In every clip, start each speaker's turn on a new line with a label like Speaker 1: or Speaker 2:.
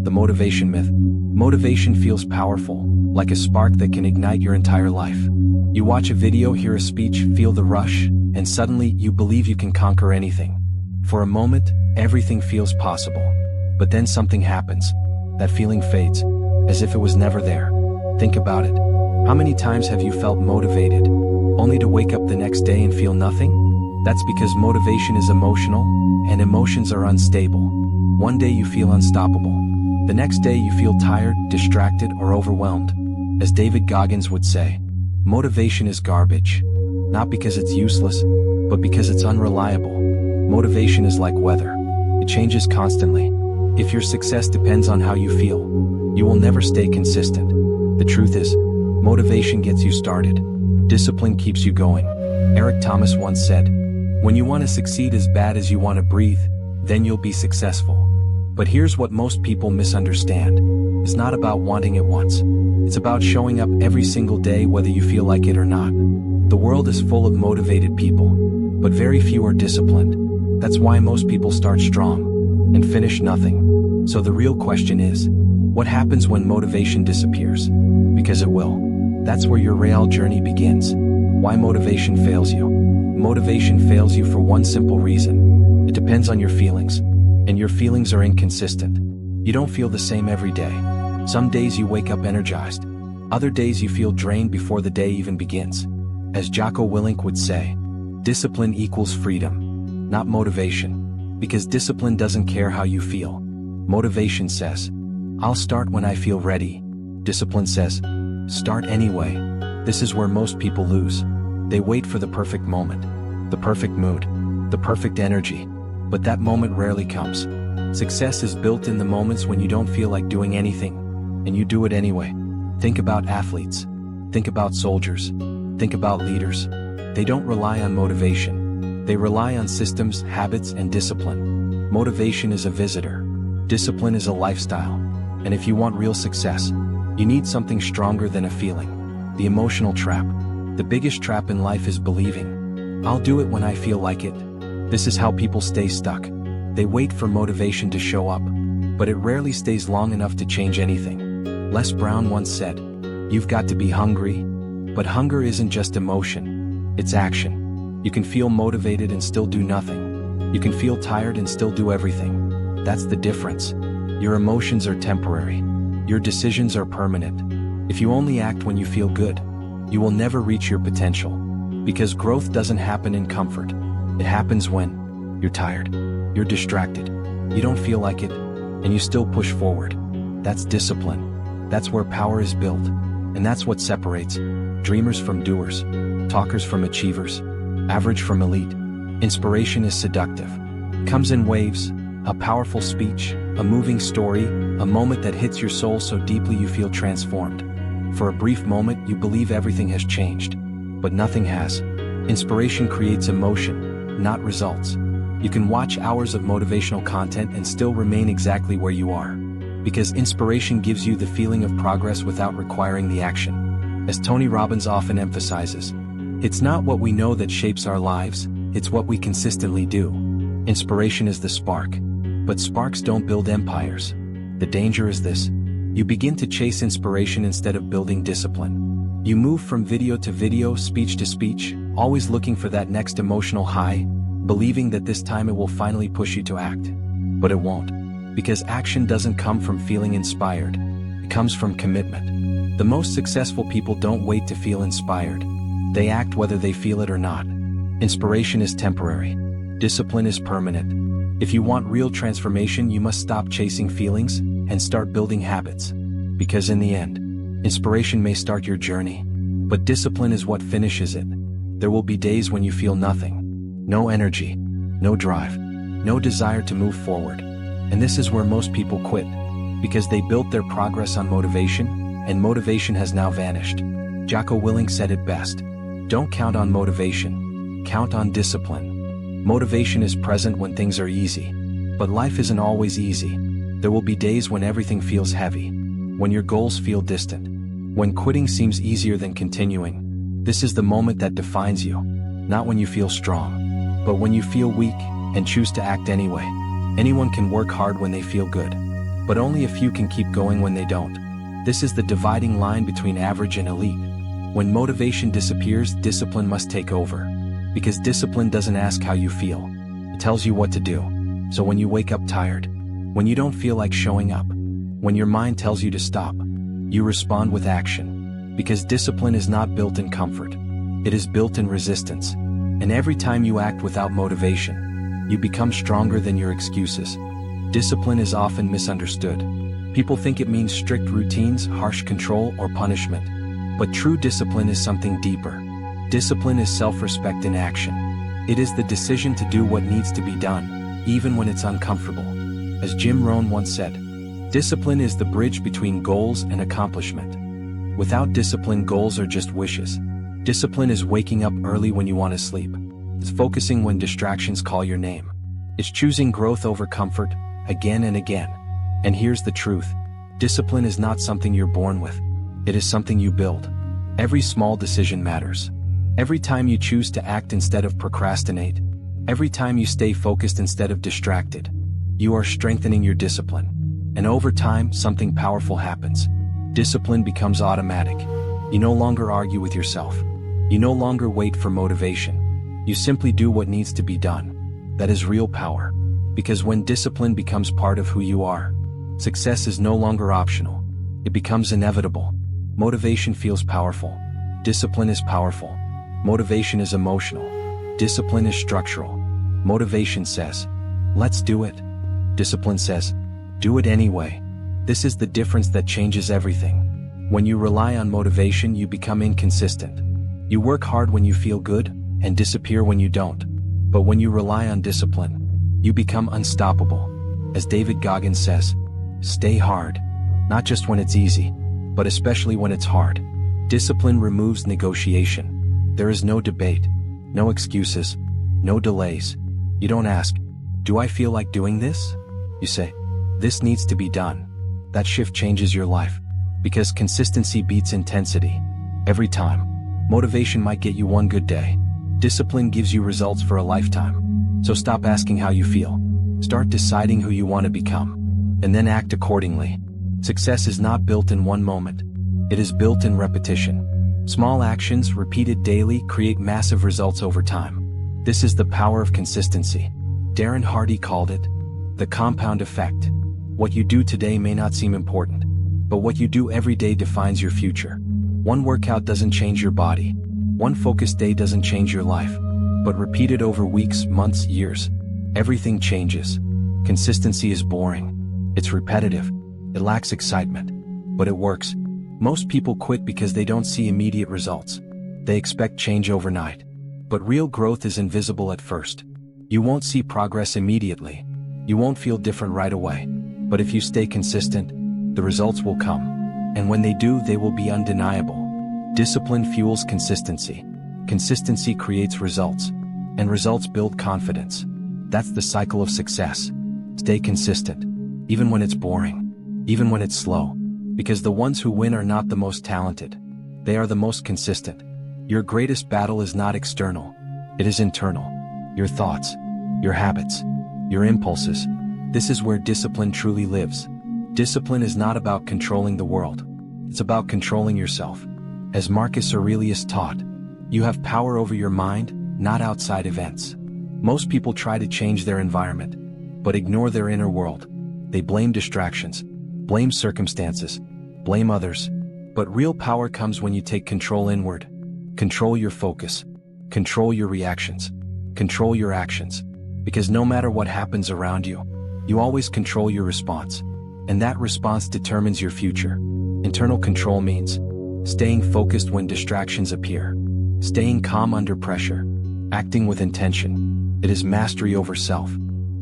Speaker 1: The motivation myth. Motivation feels powerful, like a spark that can ignite your entire life. You watch a video, hear a speech, feel the rush, and suddenly you believe you can conquer anything. For a moment, everything feels possible. But then something happens. That feeling fades, as if it was never there. Think about it. How many times have you felt motivated, only to wake up the next day and feel nothing? That's because motivation is emotional, and emotions are unstable. One day you feel unstoppable. The next day you feel tired, distracted, or overwhelmed. As David Goggins would say, motivation is garbage. Not because it's useless, but because it's unreliable. Motivation is like weather. It changes constantly. If your success depends on how you feel, you will never stay consistent. The truth is, motivation gets you started. Discipline keeps you going. Eric Thomas once said, "When you want to succeed as bad as you want to breathe, then you'll be successful." But here's what most people misunderstand. It's not about wanting it once. It's about showing up every single day whether you feel like it or not. The world is full of motivated people, but very few are disciplined. That's why most people start strong and finish nothing. So the real question is, what happens when motivation disappears? Because it will. That's where your real journey begins. Why motivation fails you. Motivation fails you for one simple reason. It depends on your feelings, and your feelings are inconsistent. You don't feel the same every day. Some days you wake up energized. Other days you feel drained before the day even begins. As Jocko Willink would say, discipline equals freedom, not motivation. Because discipline doesn't care how you feel. Motivation says, I'll start when I feel ready. Discipline says, start anyway. This is where most people lose. They wait for the perfect moment, the perfect mood, the perfect energy. But that moment rarely comes. Success is built in the moments when you don't feel like doing anything, and you do it anyway. Think about athletes. Think about soldiers. Think about leaders. They don't rely on motivation. They rely on systems, habits, and discipline. Motivation is a visitor. Discipline is a lifestyle. And if you want real success, you need something stronger than a feeling. The emotional trap. The biggest trap in life is believing, I'll do it when I feel like it. This is how people stay stuck. They wait for motivation to show up, but it rarely stays long enough to change anything. Les Brown once said, you've got to be hungry. But hunger isn't just emotion, it's action. You can feel motivated and still do nothing. You can feel tired and still do everything. That's the difference. Your emotions are temporary. Your decisions are permanent. If you only act when you feel good, you will never reach your potential. Because growth doesn't happen in comfort. It happens when you're tired, you're distracted, you don't feel like it, and you still push forward. That's discipline. That's where power is built. And that's what separates dreamers from doers, talkers from achievers, average from elite. Inspiration is seductive. Comes in waves, a powerful speech, a moving story, a moment that hits your soul so deeply you feel transformed. For a brief moment, you believe everything has changed, but nothing has. Inspiration creates emotion, not results. You can watch hours of motivational content and still remain exactly where you are. Because inspiration gives you the feeling of progress without requiring the action. As Tony Robbins often emphasizes, it's not what we know that shapes our lives, it's what we consistently do. Inspiration is the spark, but sparks don't build empires. The danger is this. You begin to chase inspiration instead of building discipline. You move from video to video, speech to speech, always looking for that next emotional high, believing that this time it will finally push you to act. But it won't. Because action doesn't come from feeling inspired. It comes from commitment. The most successful people don't wait to feel inspired. They act whether they feel it or not. Inspiration is temporary. Discipline is permanent. If you want real transformation, you must stop chasing feelings and start building habits. Because in the end, inspiration may start your journey, but discipline is what finishes it. There will be days when you feel nothing. No energy, no drive, no desire to move forward. And this is where most people quit, because they built their progress on motivation, and motivation has now vanished. Jocko Willink said it best. Don't count on motivation, count on discipline. Motivation is present when things are easy, but life isn't always easy. There will be days when everything feels heavy, when your goals feel distant, when quitting seems easier than continuing. This is the moment that defines you, not when you feel strong, but when you feel weak and choose to act anyway. Anyone can work hard when they feel good, But only a few can keep going when they don't. This is the dividing line between average and elite. When motivation disappears, discipline must take over. Because discipline doesn't ask how you feel. It tells you what to do. So when you wake up tired, when you don't feel like showing up, when your mind tells you to stop, you respond with action. Because discipline is not built in comfort. It is built in resistance. And every time you act without motivation, you become stronger than your excuses. Discipline is often misunderstood. People think it means strict routines, harsh control, or punishment. But true discipline is something deeper. Discipline is self-respect in action. It is the decision to do what needs to be done, even when it's uncomfortable. As Jim Rohn once said, discipline is the bridge between goals and accomplishment. Without discipline, goals are just wishes. Discipline is waking up early when you want to sleep. It's focusing when distractions call your name. It's choosing growth over comfort, again and again. And here's the truth. Discipline is not something you're born with. It is something you build. Every small decision matters. Every time you choose to act instead of procrastinate, every time you stay focused instead of distracted, you are strengthening your discipline. And over time, something powerful happens. Discipline becomes automatic. You no longer argue with yourself. You no longer wait for motivation. You simply do what needs to be done. That is real power. Because when discipline becomes part of who you are, success is no longer optional. It becomes inevitable. Motivation feels powerful. Discipline is powerful. Motivation is emotional. Discipline is structural. Motivation says, let's do it. Discipline says, do it anyway. This is the difference that changes everything. When you rely on motivation, you become inconsistent. You work hard when you feel good and disappear when you don't. But when you rely on discipline, you become unstoppable. As David Goggins says, stay hard, not just when it's easy, but especially when it's hard. Discipline removes negotiation. There is no debate, no excuses, no delays. You don't ask, do I feel like doing this? You say, this needs to be done. That shift changes your life. Because consistency beats intensity. Every time. Motivation might get you one good day. Discipline gives you results for a lifetime. So stop asking how you feel. Start deciding who you want to become. And then act accordingly. Success is not built in one moment. It is built in repetition. Small actions, repeated daily, create massive results over time. This is the power of consistency. Darren Hardy called it the compound effect. What you do today may not seem important, but what you do every day defines your future. One workout doesn't change your body. One focused day doesn't change your life. But repeated over weeks, months, years, everything changes. Consistency is boring. It's repetitive. It lacks excitement. But it works. Most people quit because they don't see immediate results. They expect change overnight. But real growth is invisible at first. You won't see progress immediately. You won't feel different right away. But if you stay consistent, the results will come. And when they do, they will be undeniable. Discipline fuels consistency. Consistency creates results. And results build confidence. That's the cycle of success. Stay consistent. Even when it's boring. Even when it's slow. Because the ones who win are not the most talented. They are the most consistent. Your greatest battle is not external. It is internal. Your thoughts. Your habits. Your impulses. This is where discipline truly lives. Discipline is not about controlling the world. It's about controlling yourself. As Marcus Aurelius taught, you have power over your mind, not outside events. Most people try to change their environment, but ignore their inner world. They blame distractions, blame circumstances, blame others. But real power comes when you take control inward. Control your focus. Control your reactions. Control your actions. Because no matter what happens around you, you always control your response. And that response determines your future. Internal control means staying focused when distractions appear. Staying calm under pressure. Acting with intention. It is mastery over self.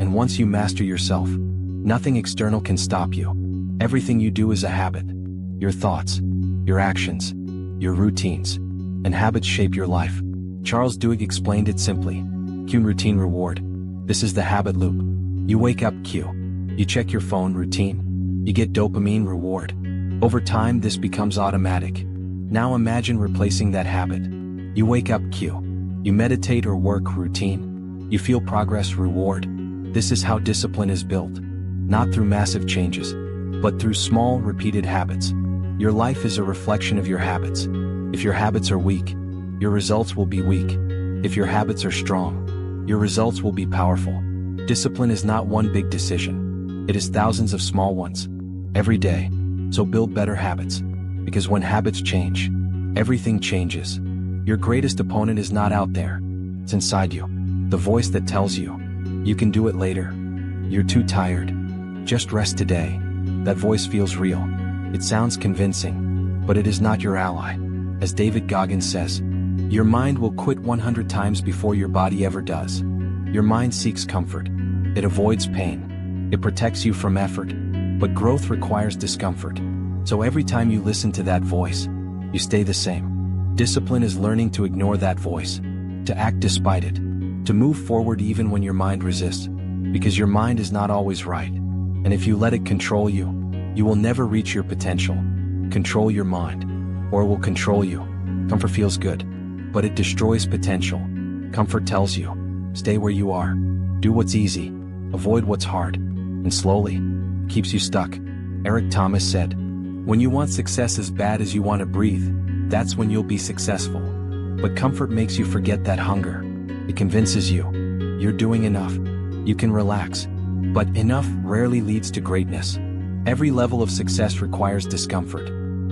Speaker 1: And once you master yourself, nothing external can stop you. Everything you do is a habit. Your thoughts, your actions, your routines, and habits shape your life. Charles Duhigg explained it simply. Cue routine reward. This is the habit loop. You wake up, cue. You check your phone, routine. You get dopamine, reward. Over time, this becomes automatic. Now imagine replacing that habit. You wake up, cue. You meditate or work, routine. You feel progress, reward. This is how discipline is built. Not through massive changes, but through small, repeated habits. Your life is a reflection of your habits. If your habits are weak, your results will be weak. If your habits are strong, your results will be powerful. Discipline is not one big decision. It is thousands of small ones, every day. So build better habits. Because when habits change, everything changes. Your greatest opponent is not out there. It's inside you. The voice that tells you, you can do it later. You're too tired. Just rest today. That voice feels real. It sounds convincing, but it is not your ally. As David Goggins says, your mind will quit 100 times before your body ever does. Your mind seeks comfort. It avoids pain. It protects you from effort. But growth requires discomfort. So every time you listen to that voice, you stay the same. Discipline is learning to ignore that voice, to act despite it, to move forward even when your mind resists. Because your mind is not always right. And if you let it control you, you will never reach your potential. Control your mind, or it will control you. Comfort feels good, but it destroys potential. Comfort tells you, stay where you are. Do what's easy, avoid what's hard, and slowly, it keeps you stuck. Eric Thomas said, when you want success as bad as you want to breathe, that's when you'll be successful. But comfort makes you forget that hunger. It convinces you, you're doing enough. You can relax. But enough rarely leads to greatness. Every level of success requires discomfort.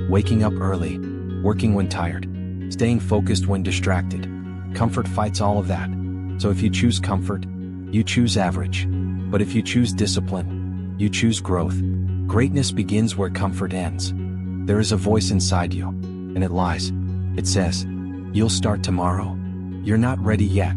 Speaker 1: Waking up early, working when tired, staying focused when distracted. Comfort fights all of that. So if you choose comfort, you choose average. But if you choose discipline, you choose growth. Greatness begins where comfort ends. There is a voice inside you, and it lies. It says, you'll start tomorrow. You're not ready yet.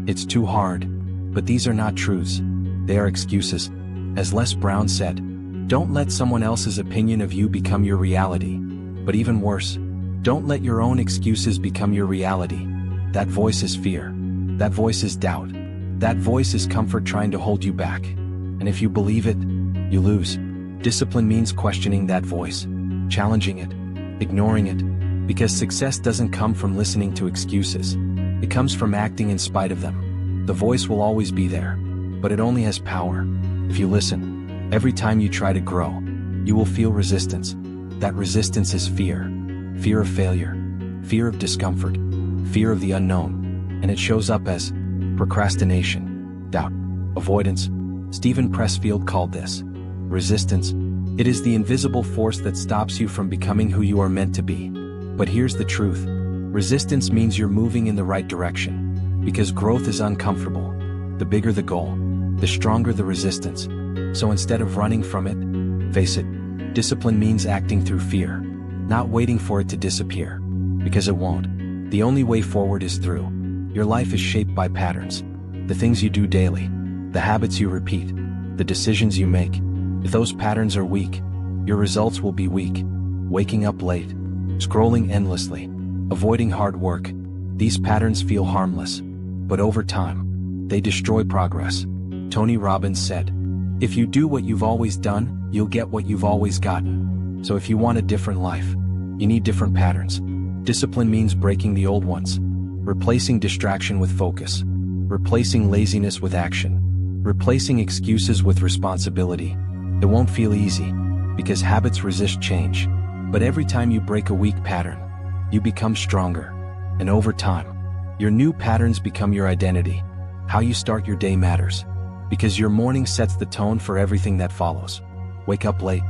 Speaker 1: It's too hard. But these are not truths. They are excuses. As Les Brown said, don't let someone else's opinion of you become your reality. But even worse, don't let your own excuses become your reality. That voice is fear. That voice is doubt. That voice is comfort trying to hold you back. And if you believe it, you lose. Discipline means questioning that voice, challenging it, ignoring it. Because success doesn't come from listening to excuses. It comes from acting in spite of them. The voice will always be there, but it only has power if you listen. Every time you try to grow, you will feel resistance. That resistance is fear. Fear of failure, fear of discomfort, fear of the unknown. And it shows up as procrastination, doubt, avoidance. Stephen Pressfield called this resistance. It is the invisible force that stops you from becoming who you are meant to be. But here's the truth. Resistance means you're moving in the right direction. Because growth is uncomfortable. The bigger the goal, the stronger the resistance. So instead of running from it, face it. Discipline means acting through fear, not waiting for it to disappear. Because it won't. The only way forward is through. Your life is shaped by patterns. The things you do daily, the habits you repeat, the decisions you make. If those patterns are weak, your results will be weak. Waking up late, scrolling endlessly, avoiding hard work. These patterns feel harmless. But over time, they destroy progress. Tony Robbins said, if you do what you've always done, you'll get what you've always gotten. So if you want a different life, you need different patterns. Discipline means breaking the old ones, replacing distraction with focus, replacing laziness with action, replacing excuses with responsibility. It won't feel easy, because habits resist change. But every time you break a weak pattern, you become stronger. And over time, your new patterns become your identity. How you start your day matters. Because your morning sets the tone for everything that follows. Wake up late,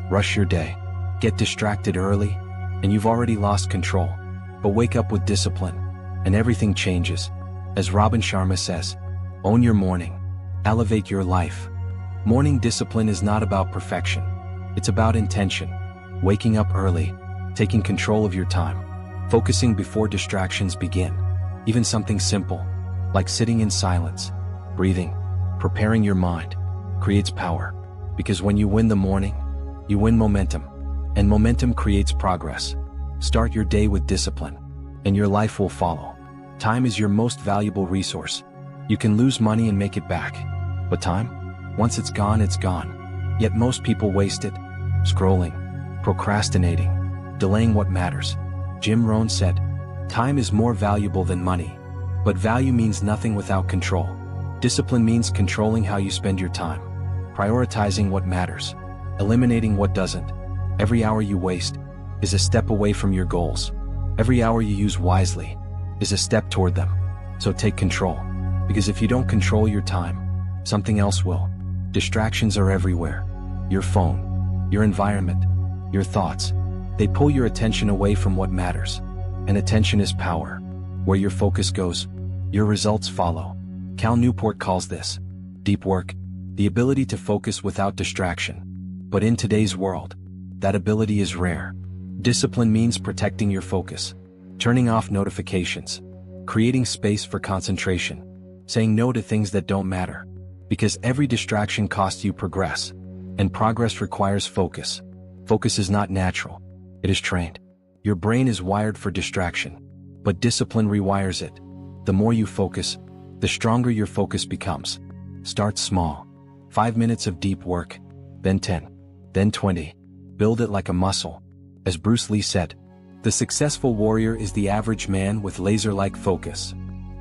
Speaker 1: rush your day, get distracted early, and you've already lost control. But wake up with discipline, and everything changes. As Robin Sharma says, own your morning, elevate your life. Morning discipline is not about perfection. It's about intention. Waking up early, taking control of your time, focusing before distractions begin. Even something simple, like sitting in silence, breathing, preparing your mind, creates power. Because when you win the morning, you win momentum. And momentum creates progress. Start your day with discipline, and your life will follow. Time is your most valuable resource. You can lose money and make it back. But time? Once it's gone, it's gone. Yet most people waste it. Scrolling, procrastinating, delaying what matters. Jim Rohn said, time is more valuable than money. But value means nothing without control. Discipline means controlling how you spend your time, prioritizing what matters, eliminating what doesn't. Every hour you waste is a step away from your goals. Every hour you use wisely is a step toward them. So take control. Because if you don't control your time, something else will. Distractions are everywhere. Your phone, your environment, your thoughts. They pull your attention away from what matters. And attention is power. Where your focus goes, your results follow. Cal Newport calls this deep work, the ability to focus without distraction. But in today's world, that ability is rare. Discipline means protecting your focus, turning off notifications, creating space for concentration, saying no to things that don't matter. Because every distraction costs you progress, and progress requires focus. Focus is not natural, it is trained. Your brain is wired for distraction, but discipline rewires it. The more you focus, the stronger your focus becomes. Start small. 5 minutes of deep work, then 10, then 20. Build it like a muscle. As Bruce Lee said, the successful warrior is the average man with laser-like focus.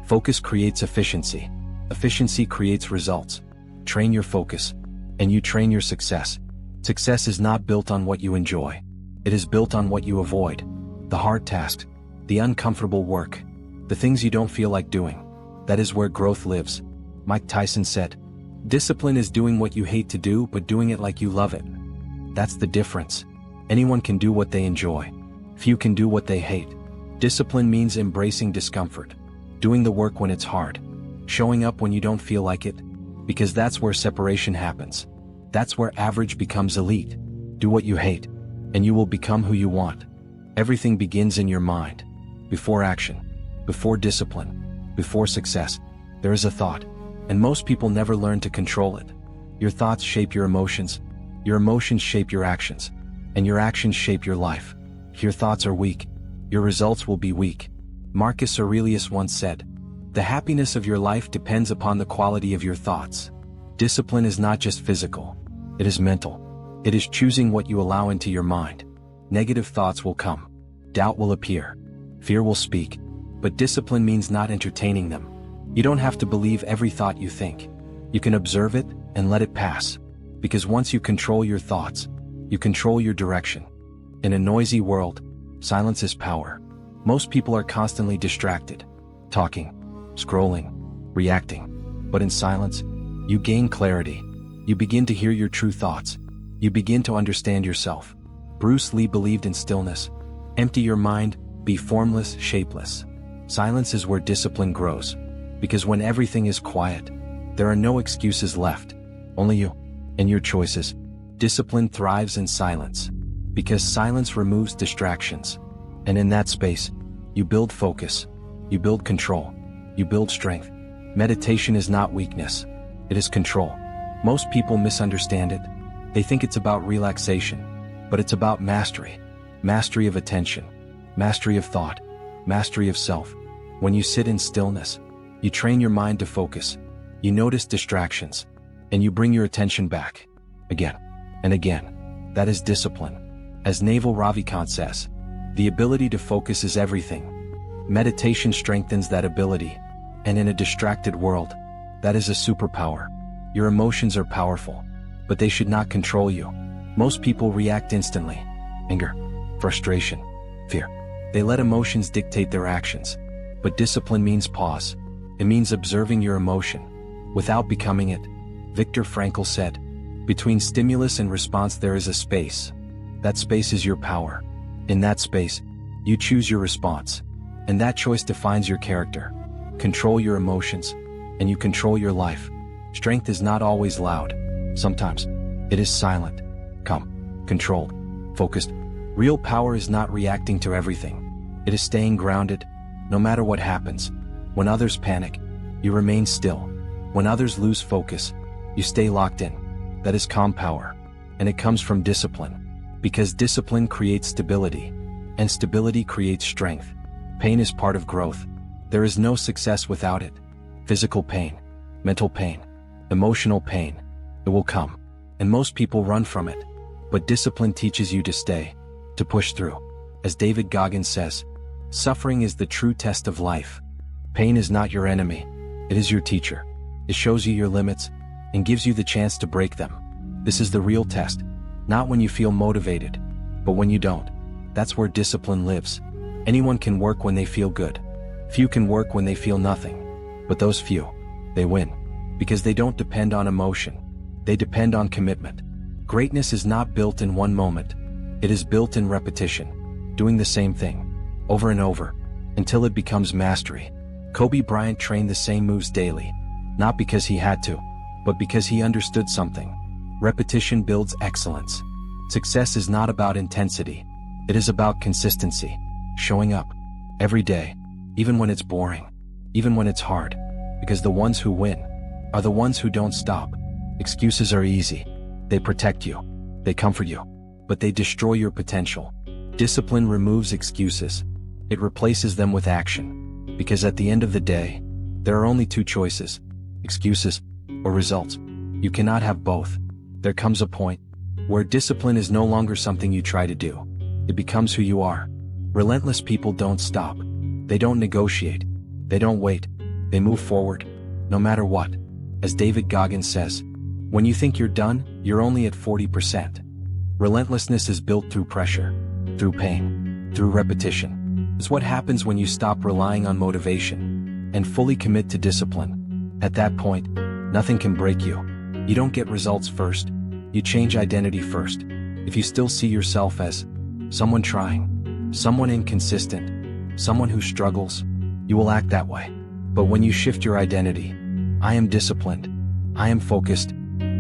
Speaker 1: Focus creates efficiency. Efficiency creates results. Train your focus, and you train your success. Success is not built on what you enjoy. It is built on what you avoid. The hard tasks, the uncomfortable work, the things you don't feel like doing. That is where growth lives. Mike Tyson said, "Discipline is doing what you hate to do but doing it like you love it." That's the difference. Anyone can do what they enjoy. Few can do what they hate. Discipline means embracing discomfort, doing the work when it's hard, showing up when you don't feel like it, because that's where separation happens. That's where average becomes elite. Do what you hate, and you will become who you want. Everything begins in your mind. Before action, before discipline, before success, there is a thought, and most people never learn to control it. Your thoughts shape your emotions shape your actions, and your actions shape your life. If your thoughts are weak, your results will be weak. Marcus Aurelius once said, "The happiness of your life depends upon the quality of your thoughts." Discipline is not just physical, it is mental. It is choosing what you allow into your mind. Negative thoughts will come. Doubt will appear. Fear will speak. But discipline means not entertaining them. You don't have to believe every thought you think. You can observe it and let it pass. Because once you control your thoughts, you control your direction. In a noisy world, silence is power. Most people are constantly distracted, talking, scrolling, reacting. But in silence, you gain clarity. You begin to hear your true thoughts. You begin to understand yourself. Bruce Lee believed in stillness. Empty your mind, be formless, shapeless. Silence is where discipline grows. Because when everything is quiet, there are no excuses left. Only you and your choices. Discipline thrives in silence. Because silence removes distractions. And in that space, you build focus. You build control. You build strength. Meditation is not weakness. It is control. Most people misunderstand it. They think it's about relaxation. But it's about mastery. Mastery of attention. Mastery of thought. Mastery of self. When you sit in stillness, you train your mind to focus. You notice distractions. And you bring your attention back. Again and again. That is discipline. As Naval Ravikant says, the ability to focus is everything. Meditation strengthens that ability. And in a distracted world, that is a superpower. Your emotions are powerful, but they should not control you. Most people react instantly. Anger, frustration, fear. They let emotions dictate their actions. But discipline means pause. It means observing your emotion, without becoming it. Viktor Frankl said, "Between stimulus and response there is a space. That space is your power. In that space, you choose your response. And that choice defines your character. Control your emotions, and you control your life." Strength is not always loud. Sometimes, it is silent, calm, controlled, focused. Real power is not reacting to everything. It is staying grounded, no matter what happens. When others panic, you remain still. When others lose focus, you stay locked in. That is calm power. And it comes from discipline. Because discipline creates stability. And stability creates strength. Pain is part of growth. There is no success without it. Physical pain, mental pain, emotional pain. It will come. And most people run from it. But discipline teaches you to stay, to push through. As David Goggins says, suffering is the true test of life. Pain is not your enemy. It is your teacher. It shows you your limits and gives you the chance to break them. This is the real test. Not when you feel motivated, but when you don't. That's where discipline lives. Anyone can work when they feel good. Few can work when they feel nothing. But those few, they win. Because they don't depend on emotion. They depend on commitment. Greatness is not built in one moment. It is built in repetition. Doing the same thing, over and over, until it becomes mastery. Kobe Bryant trained the same moves daily. Not because he had to, but because he understood something. Repetition builds excellence. Success is not about intensity. It is about consistency. Showing up. Every day. Even when it's boring. Even when it's hard. Because the ones who win are the ones who don't stop. Excuses are easy. They protect you. They comfort you. But they destroy your potential. Discipline removes excuses. It replaces them with action. Because at the end of the day, there are only two choices. Excuses or results. You cannot have both. There comes a point where discipline is no longer something you try to do. It becomes who you are. Relentless people don't stop. They don't negotiate. They don't wait. They move forward, no matter what. As David Goggins says, when you think you're done, you're only at 40%. Relentlessness is built through pressure, through pain, through repetition. It's what happens when you stop relying on motivation and fully commit to discipline. At that point, nothing can break you. You don't get results first. You change identity first. If you still see yourself as someone trying, someone inconsistent, someone who struggles, you will act that way. But when you shift your identity, I am disciplined, I am focused,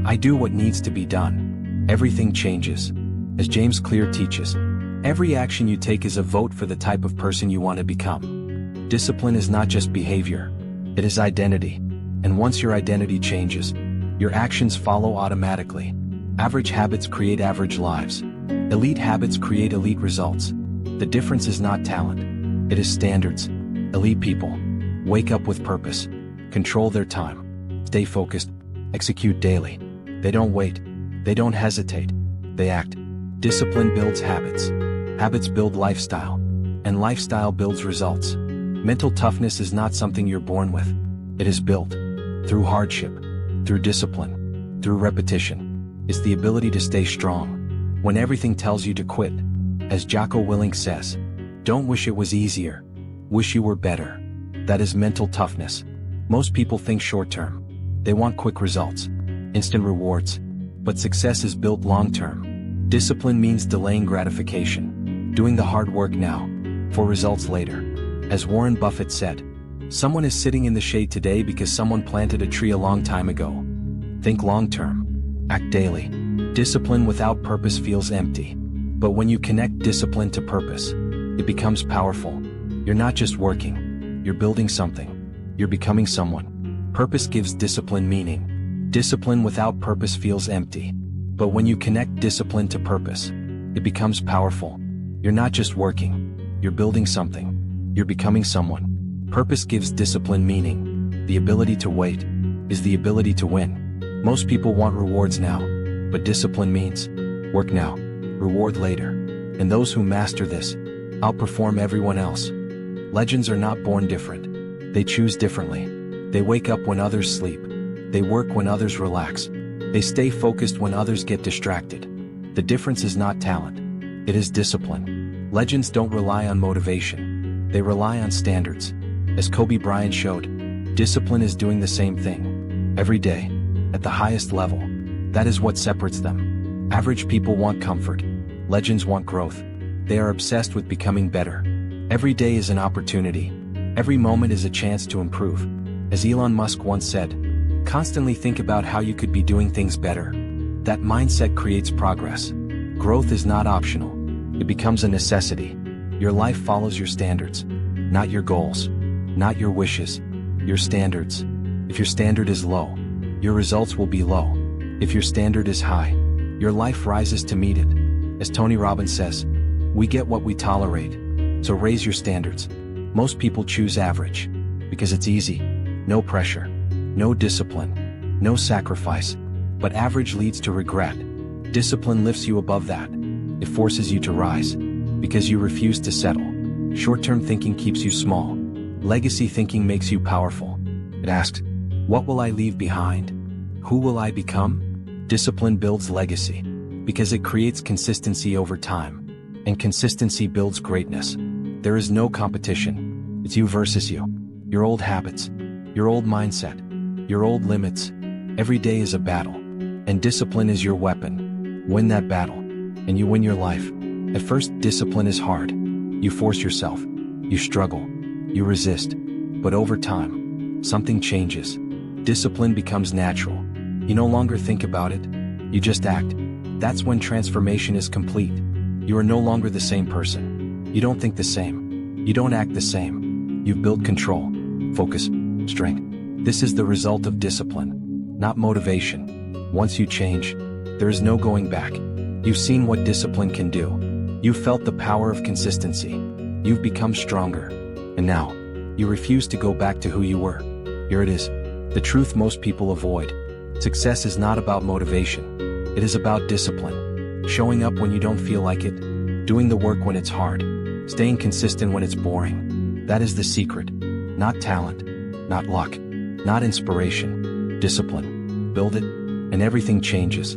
Speaker 1: I do what needs to be done, everything changes. As James Clear teaches, every action you take is a vote for the type of person you want to become. Discipline is not just behavior, it is identity. And once your identity changes, your actions follow automatically. Average habits create average lives. Elite habits create elite results. The difference is not talent, it is standards. Elite people wake up with purpose, control their time, stay focused, execute daily. They don't wait, they don't hesitate, they act. Discipline builds habits. Habits build lifestyle, and lifestyle builds results. Mental toughness is not something you're born with. It is built through hardship, through discipline, through repetition. It's the ability to stay strong when everything tells you to quit. As Jocko Willink says, don't wish it was easier, wish you were better. That is mental toughness. Most people think short-term. They want quick results, instant rewards. But success is built long-term. Discipline means delaying gratification, doing the hard work now, for results later. As Warren Buffett said, someone is sitting in the shade today because someone planted a tree a long time ago. Think long-term. Act daily. Discipline without purpose feels empty. But when you connect discipline to purpose, it becomes powerful. You're not just working, you're building something. You're becoming someone. Purpose gives discipline meaning. Discipline without purpose feels empty. But when you connect discipline to purpose, it becomes powerful. You're not just working, you're building something. You're becoming someone. Purpose gives discipline meaning. The ability to wait is the ability to win. Most people want rewards now, but discipline means work now, reward later. And those who master this outperform everyone else. Legends are not born different. They choose differently. They wake up when others sleep. They work when others relax. They stay focused when others get distracted. The difference is not talent. It is discipline. Legends don't rely on motivation. They rely on standards. As Kobe Bryant showed, discipline is doing the same thing. Every day. At the highest level. That is what separates them. Average people want comfort. Legends want growth. They are obsessed with becoming better. Every day is an opportunity. Every moment is a chance to improve. As Elon Musk once said, constantly think about how you could be doing things better. That mindset creates progress. Growth is not optional. It becomes a necessity. Your life follows your standards, not your goals, not your wishes, your standards. If your standard is low, your results will be low. If your standard is high, your life rises to meet it. As Tony Robbins says, we get what we tolerate. So raise your standards. Most people choose average because it's easy. No pressure, no discipline, no sacrifice. But average leads to regret. Discipline lifts you above that. It forces you to rise because you refuse to settle. Short-term thinking keeps you small. Legacy thinking makes you powerful. It asks, what will I leave behind? Who will I become? Discipline builds legacy. Because it creates consistency over time. And consistency builds greatness. There is no competition. It's you versus you. Your old habits. Your old mindset. Your old limits. Every day is a battle. And discipline is your weapon. Win that battle. And you win your life. At first, discipline is hard. You force yourself. You struggle. You resist. But over time, something changes. Discipline becomes natural. You no longer think about it. You just act. That's when transformation is complete. You are no longer the same person. You don't think the same. You don't act the same. You've built control, focus, strength. This is the result of discipline, not motivation. Once you change, there is no going back. You've seen what discipline can do. You've felt the power of consistency. You've become stronger. And now, you refuse to go back to who you were. Here it is. The truth most people avoid. Success is not about motivation. It is about discipline. Showing up when you don't feel like it. Doing the work when it's hard. Staying consistent when it's boring. That is the secret. Not talent. Not luck. Not inspiration. Discipline. Build it, and everything changes.